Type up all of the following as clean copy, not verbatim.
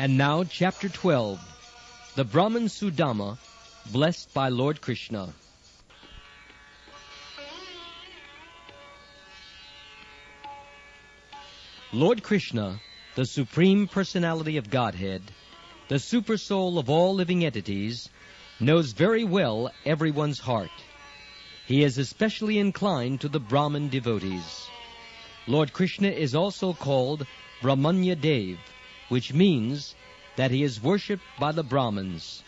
And now, Chapter 12, the Brahmana Sudama, blessed by Lord Krishna. Lord Krishna, the Supreme Personality of Godhead, the Supersoul of all living entities, knows very well everyone's heart. He is especially inclined to the Brahman devotees. Lord Krishna is also called Brahmanya Dev, which means that he is worshipped by the Brahmins.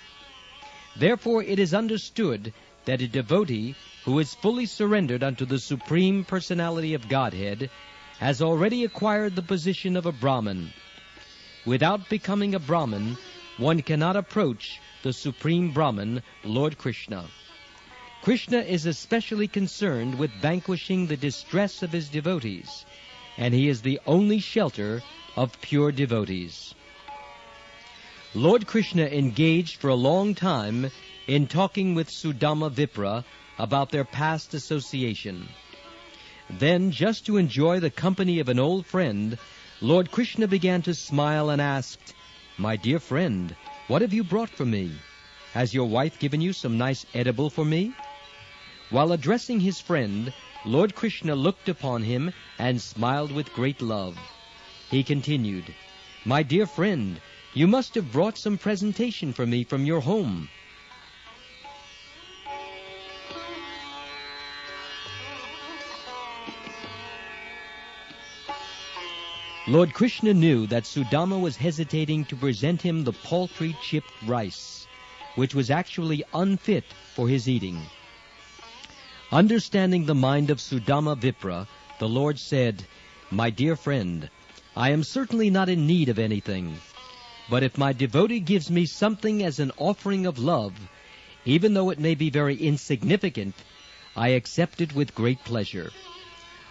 Therefore it is understood that a devotee who is fully surrendered unto the Supreme Personality of Godhead has already acquired the position of a Brahmin. Without becoming a Brahmin, one cannot approach the Supreme Brahman, Lord Krishna. Krishna is especially concerned with vanquishing the distress of his devotees, and he is the only shelter of pure devotees. Lord Krishna engaged for a long time in talking with Sudama Vipra about their past association. Then, just to enjoy the company of an old friend, Lord Krishna began to smile and asked, "My dear friend, what have you brought for me? Has your wife given you some nice edible for me?" While addressing his friend, Lord Krishna looked upon him and smiled with great love. He continued, "My dear friend, you must have brought some presentation for me from your home." Lord Krishna knew that Sudama was hesitating to present him the paltry chipped rice, which was actually unfit for his eating. Understanding the mind of Sudama Vipra, the Lord said, "My dear friend, I am certainly not in need of anything, but if my devotee gives me something as an offering of love, even though it may be very insignificant, I accept it with great pleasure.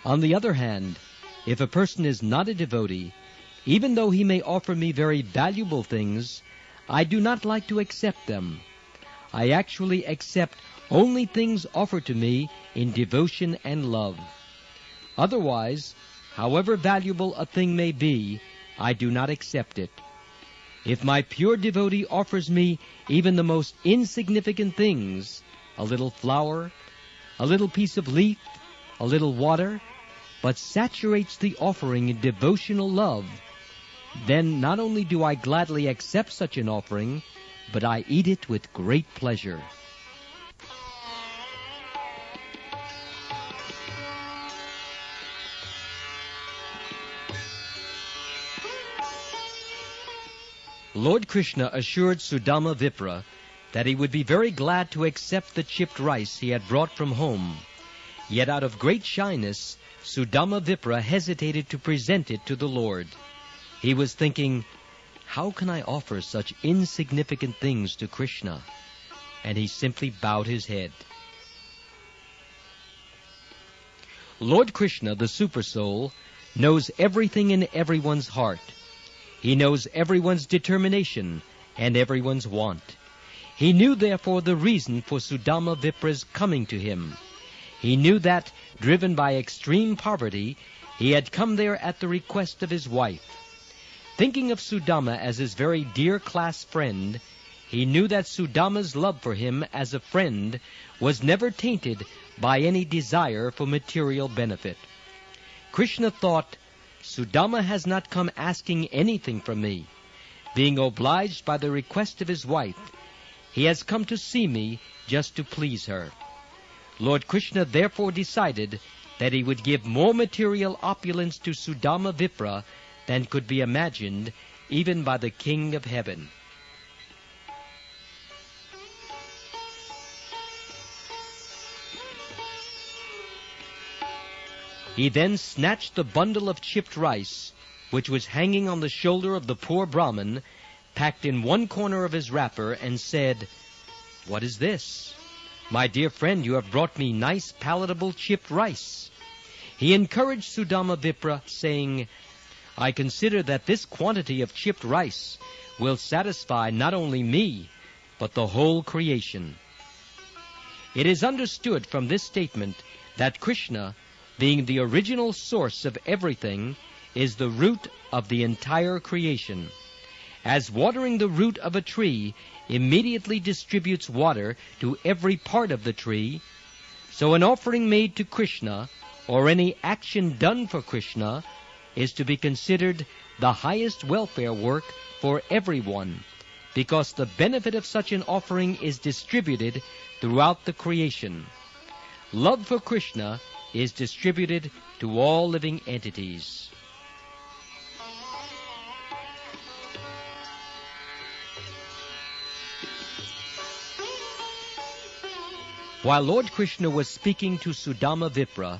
On the other hand, if a person is not a devotee, even though he may offer me very valuable things, I do not like to accept them. I actually accept only things offered to me in devotion and love. Otherwise, however valuable a thing may be, I do not accept it. If my pure devotee offers me even the most insignificant things, a little flower, a little piece of leaf, a little water, but saturates the offering in devotional love, then not only do I gladly accept such an offering, but I eat it with great pleasure." Lord Krishna assured Sudama Vipra that he would be very glad to accept the chipped rice he had brought from home. Yet out of great shyness, Sudama Vipra hesitated to present it to the Lord. He was thinking, "How can I offer such insignificant things to Krishna?" And he simply bowed his head. Lord Krishna, the Supersoul, knows everything in everyone's heart. He knows everyone's determination and everyone's want. He knew, therefore, the reason for Sudama Vipra's coming to him. He knew that, driven by extreme poverty, he had come there at the request of his wife. Thinking of Sudama as his very dear class friend, he knew that Sudama's love for him as a friend was never tainted by any desire for material benefit. Krishna thought, "Sudama has not come asking anything from me. Being obliged by the request of his wife, he has come to see me just to please her." Lord Krishna therefore decided that he would give more material opulence to Sudama Vipra than could be imagined even by the King of Heaven. He then snatched the bundle of chipped rice, which was hanging on the shoulder of the poor Brahmin, packed in one corner of his wrapper, and said, "What is this? My dear friend, you have brought me nice, palatable chipped rice." He encouraged Sudama Vipra, saying, "I consider that this quantity of chipped rice will satisfy not only me, but the whole creation." It is understood from this statement that Krishna, being the original source of everything, is the root of the entire creation. As watering the root of a tree immediately distributes water to every part of the tree, so an offering made to Krishna, or any action done for Krishna, is to be considered the highest welfare work for everyone, because the benefit of such an offering is distributed throughout the creation. Love for Krishna is distributed to all living entities. While Lord Krishna was speaking to Sudama Vipra,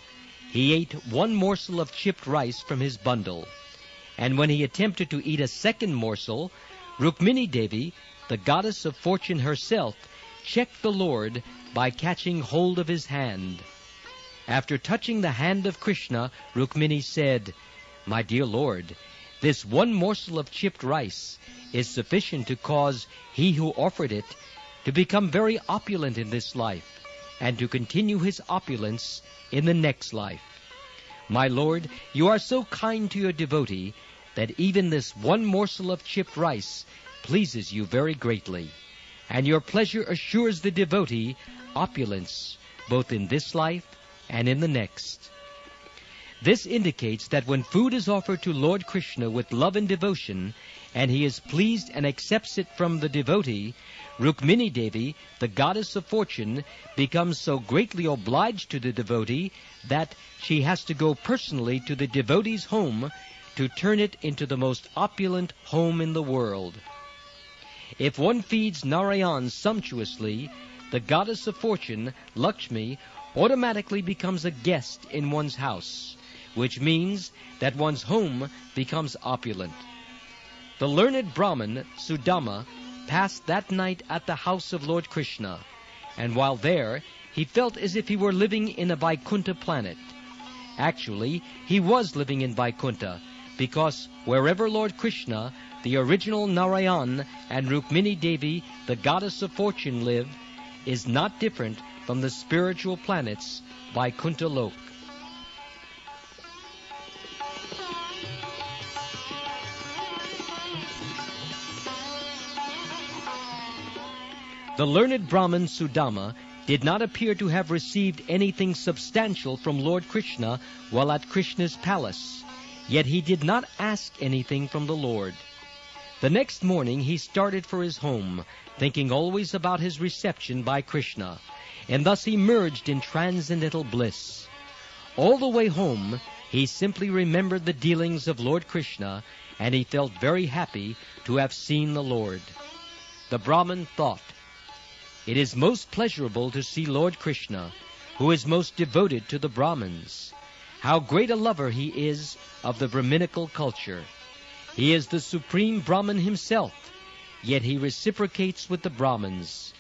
he ate one morsel of chipped rice from his bundle. And when he attempted to eat a second morsel, Rukmini Devi, the goddess of fortune herself, checked the Lord by catching hold of his hand. After touching the hand of Krishna, Rukmini said, "My dear Lord, this one morsel of chipped rice is sufficient to cause he who offered it to become very opulent in this life, and to continue his opulence in the next life. My Lord, you are so kind to your devotee that even this one morsel of chipped rice pleases you very greatly, and your pleasure assures the devotee opulence both in this life and in the next." This indicates that when food is offered to Lord Krishna with love and devotion, and he is pleased and accepts it from the devotee, Rukmini Devi, the goddess of fortune, becomes so greatly obliged to the devotee that she has to go personally to the devotee's home to turn it into the most opulent home in the world. If one feeds Narayan sumptuously, the goddess of fortune, Lakshmi, automatically becomes a guest in one's house, which means that one's home becomes opulent. The learned Brahman, Sudama, passed that night at the house of Lord Krishna, and while there, he felt as if he were living in a Vaikuntha planet. Actually, he was living in Vaikuntha, because wherever Lord Krishna, the original Narayan, and Rukmini Devi, the goddess of fortune, live, is not different from the spiritual planets Vaikuntha Lok. The learned Brahman Sudama did not appear to have received anything substantial from Lord Krishna while at Krishna's palace, yet he did not ask anything from the Lord. The next morning he started for his home, thinking always about his reception by Krishna, and thus he merged in transcendental bliss. All the way home he simply remembered the dealings of Lord Krishna, and he felt very happy to have seen the Lord. The Brahman thought, "It is most pleasurable to see Lord Krishna, who is most devoted to the Brahmins. How great a lover he is of the Brahminical culture. He is the supreme Brahman himself, yet he reciprocates with the Brahmins.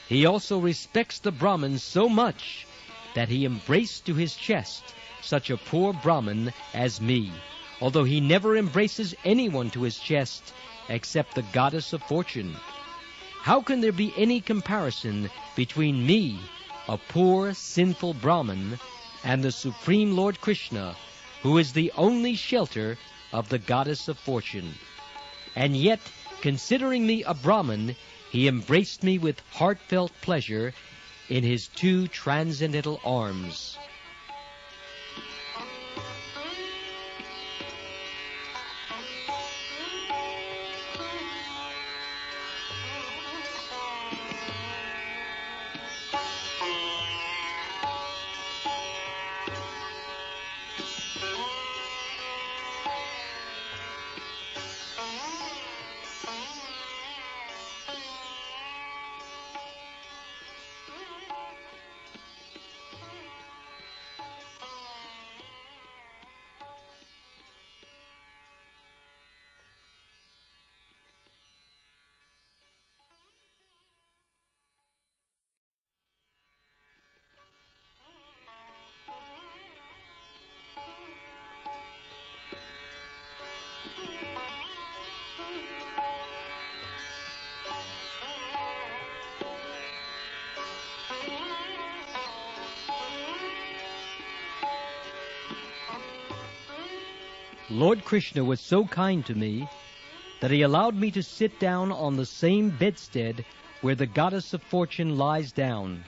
He also respects the Brahmins so much that he embraced to his chest such a poor Brahman as me, although he never embraces anyone to his chest except the goddess of fortune. How can there be any comparison between me, a poor, sinful Brahman, and the Supreme Lord Krishna, who is the only shelter of the goddess of fortune? And yet, considering me a Brahman, he embraced me with heartfelt pleasure in his two transcendental arms." Lord Krishna was so kind to me that he allowed me to sit down on the same bedstead where the goddess of fortune lies down.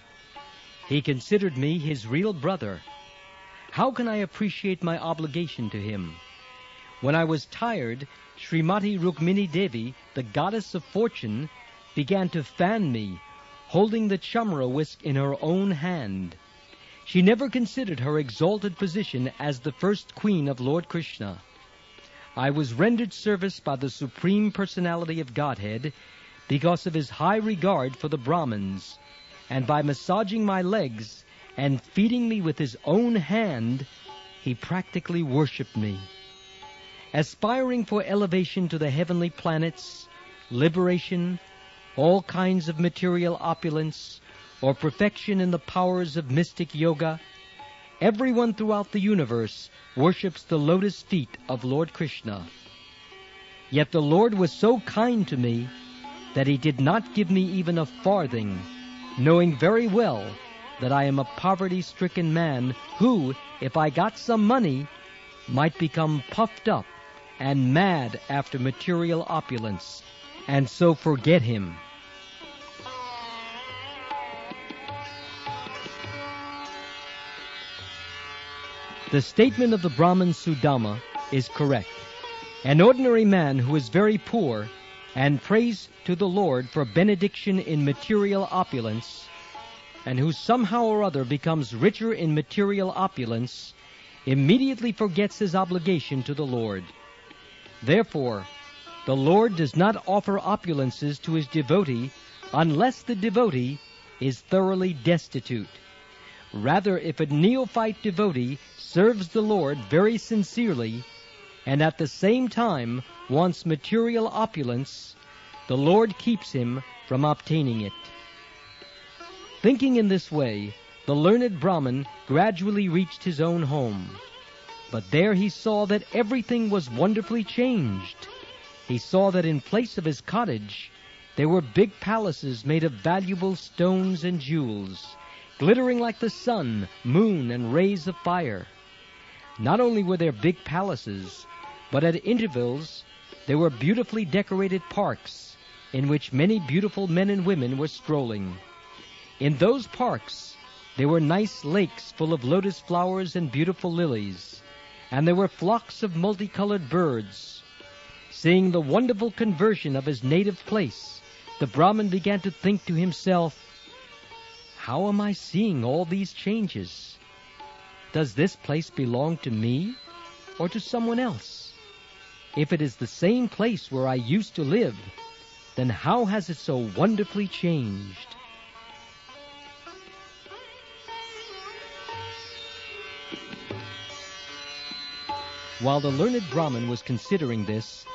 He considered me his real brother. How can I appreciate my obligation to him? When I was tired, Srimati Rukmini Devi, the goddess of fortune, began to fan me, holding the chamra whisk in her own hand. She never considered her exalted position as the first queen of Lord Krishna. I was rendered service by the Supreme Personality of Godhead because of his high regard for the Brahmins, and by massaging my legs and feeding me with his own hand, he practically worshipped me. Aspiring for elevation to the heavenly planets, liberation, all kinds of material opulence, or perfection in the powers of mystic yoga, everyone throughout the universe worships the lotus feet of Lord Krishna. Yet the Lord was so kind to me that he did not give me even a farthing, knowing very well that I am a poverty-stricken man who, if I got some money, might become puffed up and mad after material opulence, and so forget him. The statement of the Brahmana Sudama is correct. An ordinary man who is very poor and prays to the Lord for benediction in material opulence, and who somehow or other becomes richer in material opulence, immediately forgets his obligation to the Lord. Therefore, the Lord does not offer opulences to his devotee unless the devotee is thoroughly destitute. Rather, if a neophyte devotee serves the Lord very sincerely and at the same time wants material opulence, the Lord keeps him from obtaining it. Thinking in this way, the learned Brahmin gradually reached his own home. But there he saw that everything was wonderfully changed. He saw that in place of his cottage, there were big palaces made of valuable stones and jewels, glittering like the sun, moon, and rays of fire. Not only were there big palaces, but at intervals there were beautifully decorated parks in which many beautiful men and women were strolling. In those parks there were nice lakes full of lotus flowers and beautiful lilies, and there were flocks of multicolored birds. Seeing the wonderful conversion of his native place, the Brahmin began to think to himself, "How am I seeing all these changes? Does this place belong to me or to someone else? If it is the same place where I used to live, then how has it so wonderfully changed?" While the learned Brahmin was considering this,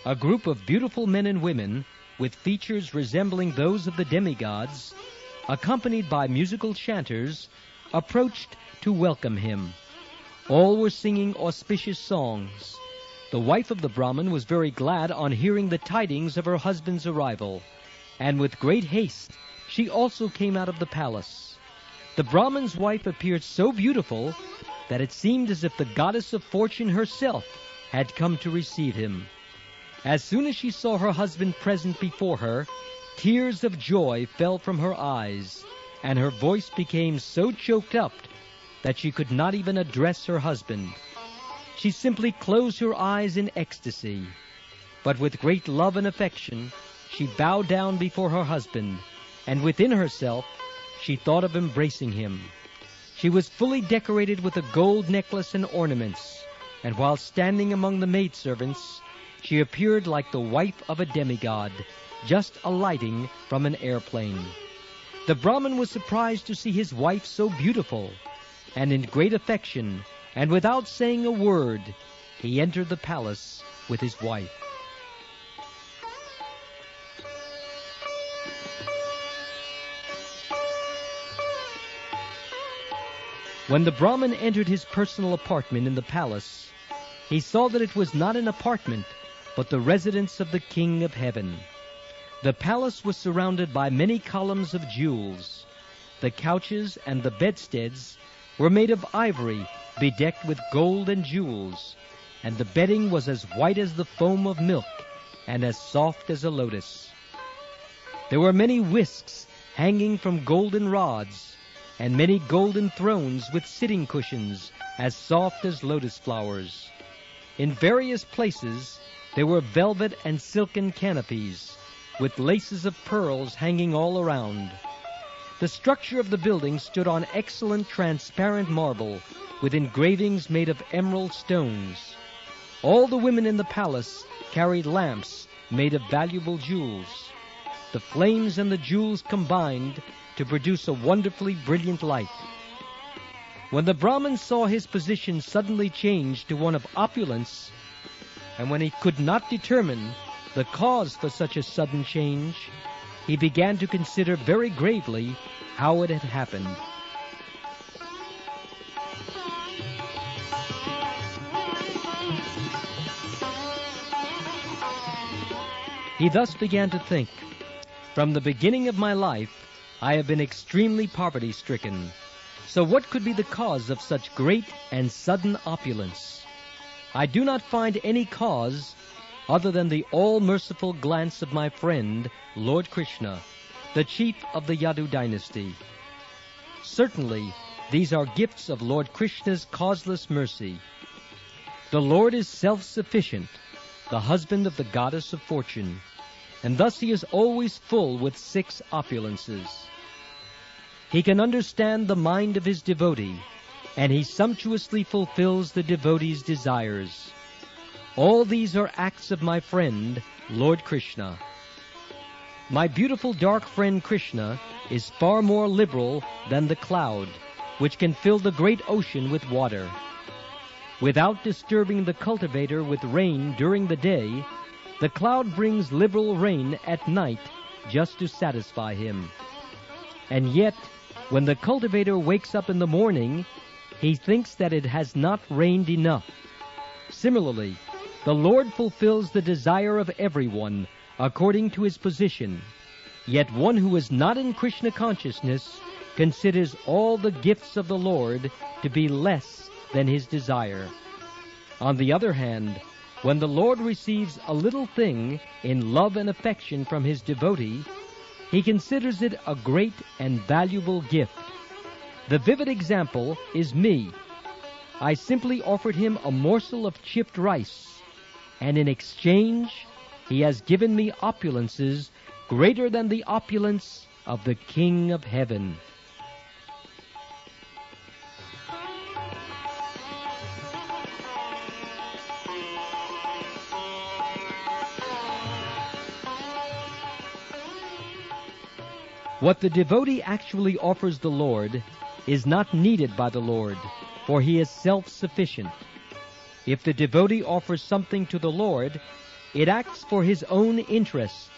a group of beautiful men and women, with features resembling those of the demigods, accompanied by musical chanters, approached to welcome him. All were singing auspicious songs. The wife of the Brahmin was very glad on hearing the tidings of her husband's arrival, and with great haste she also came out of the palace. The Brahmin's wife appeared so beautiful that it seemed as if the goddess of fortune herself had come to receive him. As soon as she saw her husband present before her, tears of joy fell from her eyes, and her voice became so choked up that she could not even address her husband. She simply closed her eyes in ecstasy. But with great love and affection, she bowed down before her husband, and within herself she thought of embracing him. She was fully decorated with a gold necklace and ornaments, and while standing among the maidservants, she appeared like the wife of a demigod, just alighting from an airplane. The Brahmin was surprised to see his wife so beautiful, and in great affection, and without saying a word, he entered the palace with his wife. When the Brahmin entered his personal apartment in the palace, he saw that it was not an apartment, but the residence of the King of Heaven. The palace was surrounded by many columns of jewels. The couches and the bedsteads were made of ivory bedecked with gold and jewels, and the bedding was as white as the foam of milk, and as soft as a lotus. There were many whisks hanging from golden rods, and many golden thrones with sitting cushions as soft as lotus flowers. In various places there were velvet and silken canopies, with laces of pearls hanging all around. The structure of the building stood on excellent transparent marble, with engravings made of emerald stones. All the women in the palace carried lamps made of valuable jewels. The flames and the jewels combined to produce a wonderfully brilliant light. When the Brahmin saw his position suddenly change to one of opulence, and when he could not determine the cause for such a sudden change, he began to consider very gravely how it had happened. He thus began to think, "From the beginning of my life, I have been extremely poverty-stricken. So what could be the cause of such great and sudden opulence? I do not find any cause other than the all-merciful glance of my friend, Lord Krsna, the chief of the Yadu dynasty. Certainly, these are gifts of Lord Krishna's causeless mercy. The Lord is self-sufficient, the husband of the goddess of fortune, and thus he is always full with 6 opulences. He can understand the mind of his devotee, and he sumptuously fulfills the devotee's desires. All these are acts of my friend, Lord Krsna. My beautiful dark friend Krsna is far more liberal than the cloud, which can fill the great ocean with water. Without disturbing the cultivator with rain during the day, the cloud brings liberal rain at night just to satisfy him. And yet, when the cultivator wakes up in the morning, he thinks that it has not rained enough. Similarly, the Lord fulfills the desire of everyone according to his position. Yet one who is not in Krishna consciousness considers all the gifts of the Lord to be less than his desire. On the other hand, when the Lord receives a little thing in love and affection from his devotee, he considers it a great and valuable gift. The vivid example is me. I simply offered him a morsel of chipped rice, and in exchange he has given me opulences greater than the opulence of the King of Heaven. What the devotee actually offers the Lord is not needed by the Lord, for he is self-sufficient. If the devotee offers something to the Lord, it acts for his own interest,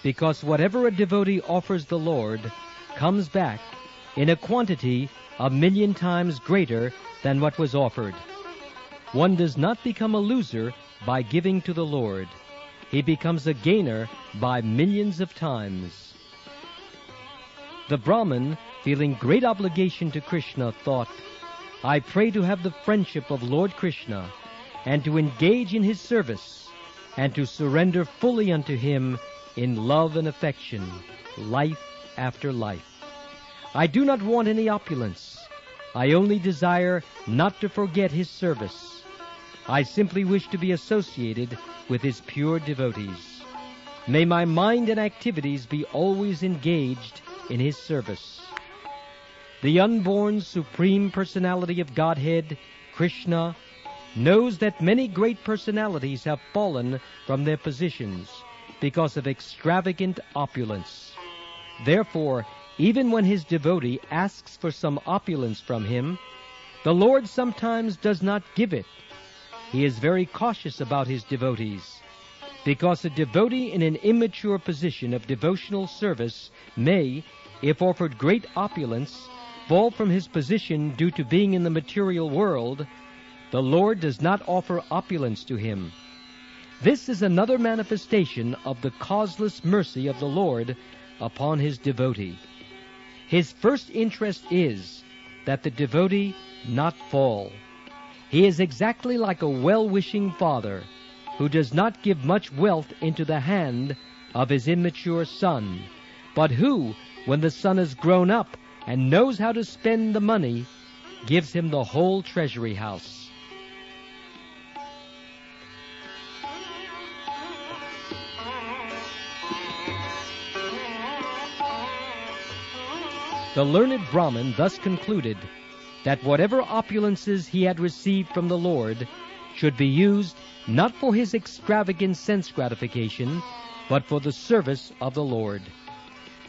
because whatever a devotee offers the Lord comes back in a quantity 1,000,000 times greater than what was offered. One does not become a loser by giving to the Lord. He becomes a gainer by millions of times. The Brahmin, feeling great obligation to Krishna, thought, "I pray to have the friendship of Lord Krishna, and to engage in his service, and to surrender fully unto him in love and affection, life after life. I do not want any opulence. I only desire not to forget his service. I simply wish to be associated with his pure devotees. May my mind and activities be always engaged in his service." The unborn Supreme Personality of Godhead, Krishna, knows that many great personalities have fallen from their positions because of extravagant opulence. Therefore, even when his devotee asks for some opulence from him, the Lord sometimes does not give it. He is very cautious about his devotees, because a devotee in an immature position of devotional service may, if offered great opulence, fall from his position due to being in the material world. The Lord does not offer opulence to him. This is another manifestation of the causeless mercy of the Lord upon his devotee. His first interest is that the devotee not fall. He is exactly like a well-wishing father who does not give much wealth into the hand of his immature son, but who, when the son is grown up and knows how to spend the money, gives him the whole treasury house. The learned Brahmin thus concluded that whatever opulences he had received from the Lord should be used not for his extravagant sense gratification, but for the service of the Lord.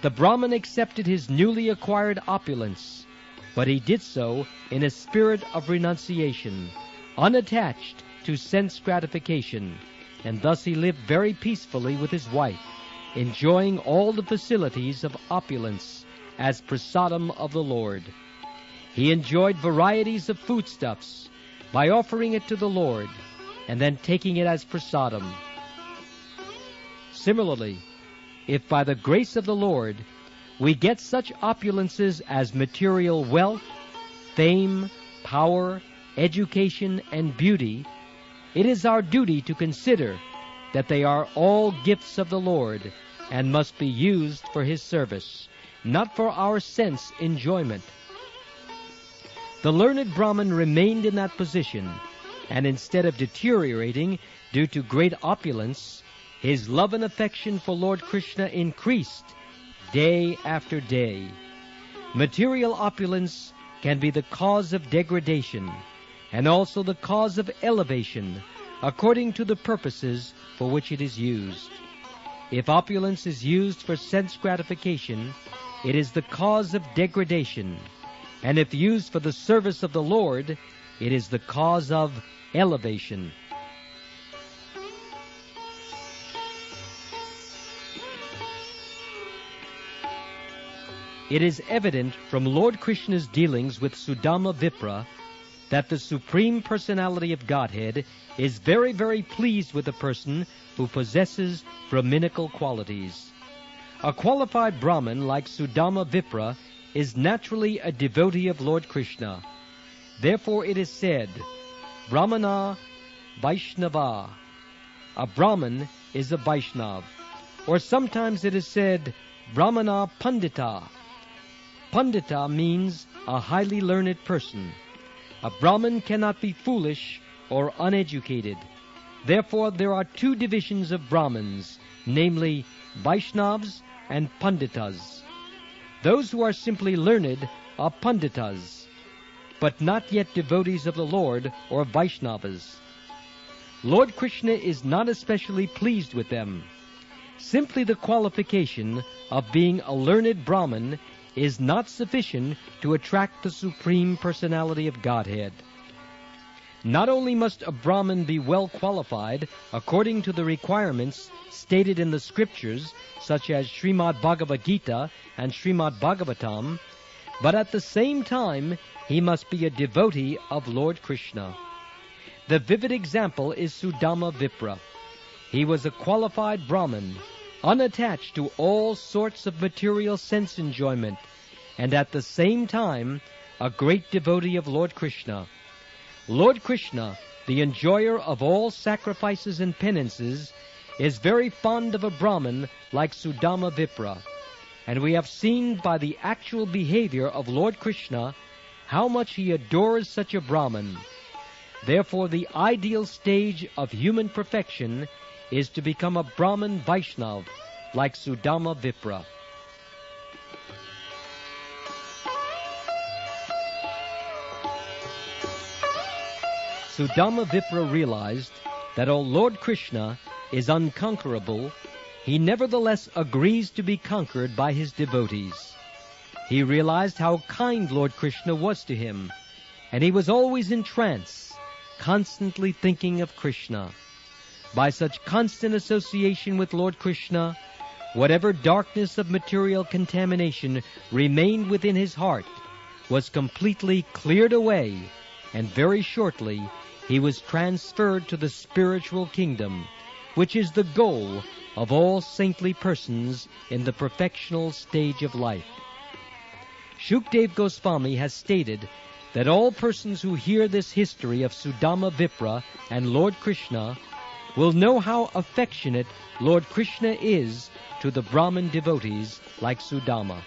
The Brahmin accepted his newly acquired opulence, but he did so in a spirit of renunciation, unattached to sense gratification, and thus he lived very peacefully with his wife, enjoying all the facilities of opulence as prasadam of the Lord. He enjoyed varieties of foodstuffs by offering it to the Lord and then taking it as prasadam. Similarly, if by the grace of the Lord we get such opulences as material wealth, fame, power, education, and beauty, it is our duty to consider that they are all gifts of the Lord and must be used for His service, not for our sense enjoyment. The learned Brahmin remained in that position, and instead of deteriorating due to great opulence, his love and affection for Lord Krishna increased day after day. Material opulence can be the cause of degradation and also the cause of elevation according to the purposes for which it is used. If opulence is used for sense gratification, it is the cause of degradation, and if used for the service of the Lord, it is the cause of elevation. It is evident from Lord Krishna's dealings with Sudama Vipra that the Supreme Personality of Godhead is very, very pleased with a person who possesses Brahminical qualities. A qualified Brahmin like Sudama Vipra is naturally a devotee of Lord Krishna. Therefore it is said, Brahmana Vaishnava. A Brahmin is a Vaishnav. Or sometimes it is said, Brahmana Pandita. Pandita means a highly learned person. A Brahmin cannot be foolish or uneducated. Therefore there are two divisions of Brahmins, namely Vaishnavas and Panditas. Those who are simply learned are Panditas, but not yet devotees of the Lord or Vaishnavas. Lord Krishna is not especially pleased with them. Simply the qualification of being a learned Brahmin is not sufficient to attract the Supreme Personality of Godhead. Not only must a Brahmin be well qualified according to the requirements stated in the scriptures, such as Srimad Bhagavad Gita and Srimad Bhagavatam, but at the same time he must be a devotee of Lord Krishna. The vivid example is Sudama Vipra. He was a qualified Brahmin, unattached to all sorts of material sense enjoyment, and at the same time a great devotee of Lord Krishna. Lord Krishna, the enjoyer of all sacrifices and penances, is very fond of a Brahmin like Sudama Vipra, and we have seen by the actual behavior of Lord Krishna how much he adores such a Brahmin. Therefore the ideal stage of human perfection is to become a Brahmin Vaishnav like Sudama Vipra. Sudama Vipra realized that although Lord Krishna is unconquerable, he nevertheless agrees to be conquered by his devotees. He realized how kind Lord Krishna was to him, and he was always in trance, constantly thinking of Krishna. By such constant association with Lord Krishna, whatever darkness of material contamination remained within his heart was completely cleared away, and very shortly he was transferred to the spiritual kingdom, which is the goal of all saintly persons in the perfectional stage of life. Shukdev Goswami has stated that all persons who hear this history of Sudama Vipra and Lord Krishna will know how affectionate Lord Krishna is to the Brahmin devotees like Sudama.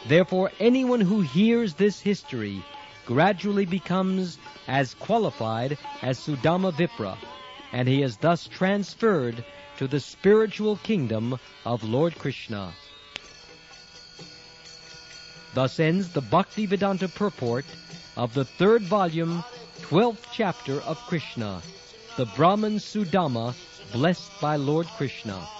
Therefore, anyone who hears this history gradually becomes as qualified as Sudama Vipra, and he is thus transferred to the spiritual kingdom of Lord Krishna. Thus ends the Bhaktivedanta purport of the 3rd volume, 12th chapter of Krishna, the Brahman Sudama, blessed by Lord Krishna.